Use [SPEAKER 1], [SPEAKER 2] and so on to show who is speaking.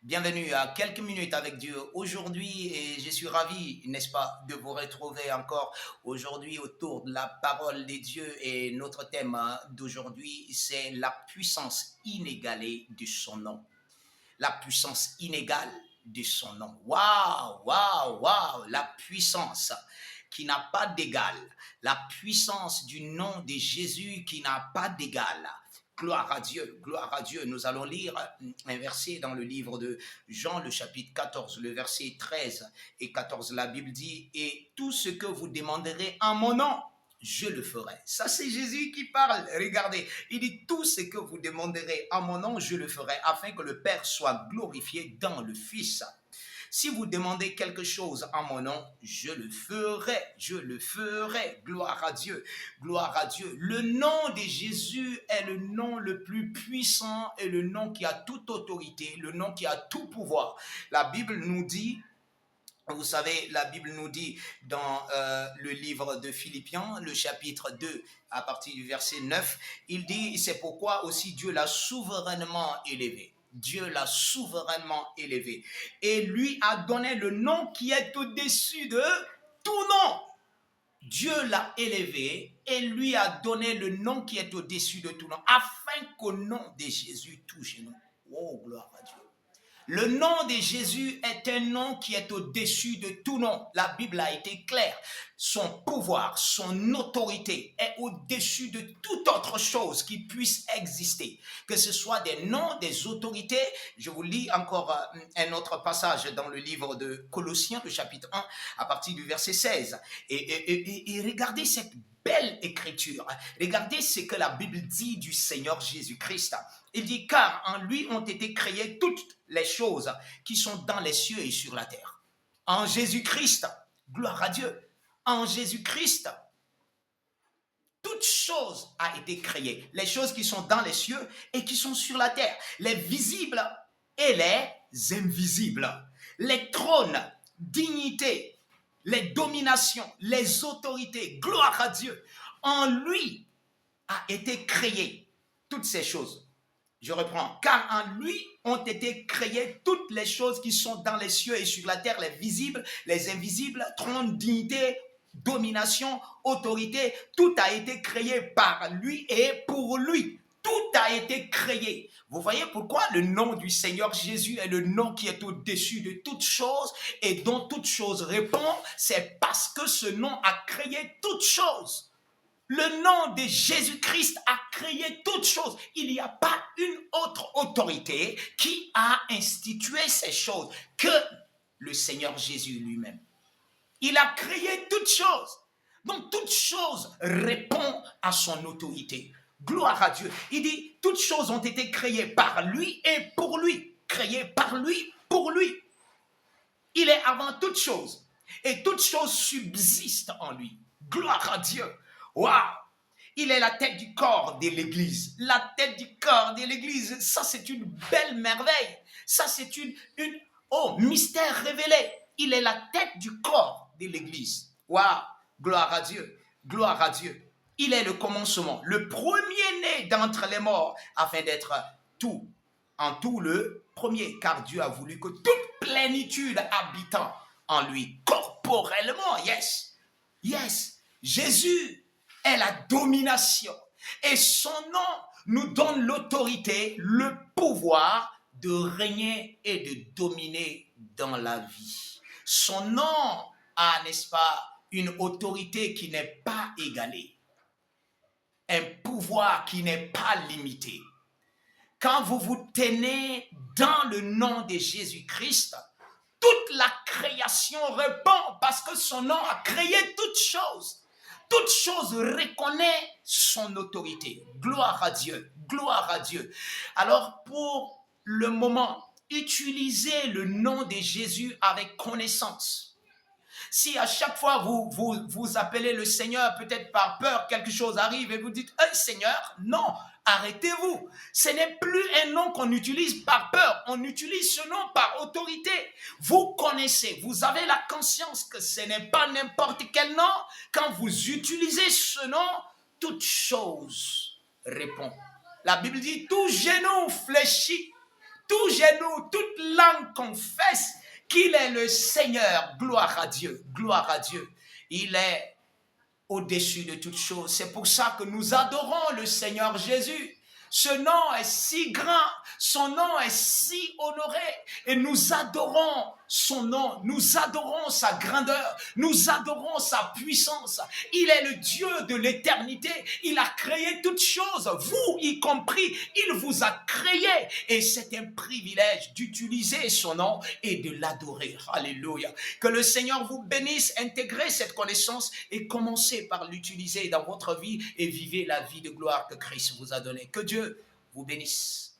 [SPEAKER 1] Bienvenue à quelques minutes avec Dieu aujourd'hui et je suis ravi, n'est-ce pas, de vous retrouver encore aujourd'hui autour de la parole de Dieu et notre thème d'aujourd'hui, c'est la puissance inégalée de son nom. La puissance inégale de son nom. Waouh, waouh, waouh, la puissance qui n'a pas d'égal, la puissance du nom de Jésus qui n'a pas d'égal. Gloire à Dieu, gloire à Dieu. Nous allons lire un verset dans le livre de Jean, le chapitre 14, le verset 13 et 14. La Bible dit, et tout ce que vous demanderez en mon nom, je le ferai. Ça, c'est Jésus qui parle. Regardez, il dit, tout ce que vous demanderez en mon nom, je le ferai, afin que le Père soit glorifié dans le Fils. Si vous demandez quelque chose en mon nom, je le ferai, je le ferai. Gloire à Dieu, gloire à Dieu. Le nom de Jésus est le nom le plus puissant et le nom qui a toute autorité, le nom qui a tout pouvoir. La Bible nous dit, vous savez, la Bible nous dit dans le livre de Philippiens, le chapitre 2, à partir du verset 9, il dit, c'est pourquoi aussi Dieu l'a souverainement élevé. Dieu l'a souverainement élevé et lui a donné le nom qui est au-dessus de tout nom. Dieu l'a élevé et lui a donné le nom qui est au-dessus de tout nom, afin qu'au nom de Jésus tout genou. Oh, gloire à Dieu. Le nom de Jésus est un nom qui est au-dessus de tout nom. La Bible a été claire. Son pouvoir, son autorité est au-dessus de toute autre chose qui puisse exister. Que ce soit des noms, des autorités. Je vous lis encore un autre passage dans le livre de Colossiens, le chapitre 1, à partir du verset 16. Et regardez cette belle écriture. Regardez ce que la Bible dit du Seigneur Jésus-Christ. Il dit, car en lui ont été créées toutes les choses qui sont dans les cieux et sur la terre. En Jésus-Christ, gloire à Dieu, en Jésus-Christ, toute chose a été créée. Les choses qui sont dans les cieux et qui sont sur la terre. Les visibles et les invisibles. Les trônes, dignités, les dominations, les autorités, gloire à Dieu. En lui a été créée toutes ces choses. Je reprends. Car en lui ont été créées toutes les choses qui sont dans les cieux et sur la terre, les visibles, les invisibles, trône, dignité, domination, autorité. Tout a été créé par lui et pour lui. Tout a été créé. Vous voyez pourquoi le nom du Seigneur Jésus est le nom qui est au-dessus de toute chose et dont toute chose répond. C'est parce que ce nom a créé toute chose. Le nom de Jésus-Christ a créé toutes choses. Il n'y a pas une autre autorité qui a institué ces choses que le Seigneur Jésus lui-même. Il a créé toutes choses. Donc, toute chose répond à son autorité. Gloire à Dieu. Il dit, toutes choses ont été créées par lui et pour lui. Créées par lui, pour lui. Il est avant toute chose. Et toute chose subsiste en lui. Gloire à Dieu. Waouh! Il est la tête du corps de l'Église. La tête du corps de l'Église, ça c'est une belle merveille. Ça c'est mystère révélé. Il est la tête du corps de l'Église. Waouh, gloire à Dieu, gloire à Dieu. Il est le commencement, le premier-né d'entre les morts, afin d'être tout, en tout le premier, car Dieu a voulu que toute plénitude habitant en lui, corporellement, yes, Jésus est la domination. Et son nom nous donne l'autorité, le pouvoir de régner et de dominer dans la vie. Son nom a, n'est-ce pas, une autorité qui n'est pas égalée. Un pouvoir qui n'est pas limité. Quand vous vous tenez dans le nom de Jésus-Christ, toute la création répond parce que son nom a créé toutes choses. Toute chose reconnaît son autorité. Gloire à Dieu, gloire à Dieu. Alors pour le moment, utilisez le nom de Jésus avec connaissance. Si à chaque fois vous appelez le Seigneur, peut-être par peur, quelque chose arrive et vous dites « Hey Seigneur », non, arrêtez-vous. Ce n'est plus un nom qu'on utilise par peur, on utilise ce nom par autorité. Vous connaissez, vous avez la conscience que ce n'est pas n'importe quel nom. Quand vous utilisez ce nom, toute chose répond. La Bible dit « Tout genou fléchit, tout genou, toute langue confesse qu'il est le Seigneur. Gloire à Dieu, gloire à Dieu. Il est au-dessus de toutes choses. C'est pour ça que nous adorons le Seigneur Jésus. Ce nom est si grand, son nom est si honoré et nous adorons son nom, nous adorons sa grandeur, nous adorons sa puissance. Il est le Dieu de l'éternité, il a créé toutes choses, vous y compris, il vous a créé et c'est un privilège d'utiliser son nom et de l'adorer. Alléluia. Que le Seigneur vous bénisse, intégrez cette connaissance et commencez par l'utiliser dans votre vie et vivez la vie de gloire que Christ vous a donnée. Que Dieu vous bénisse.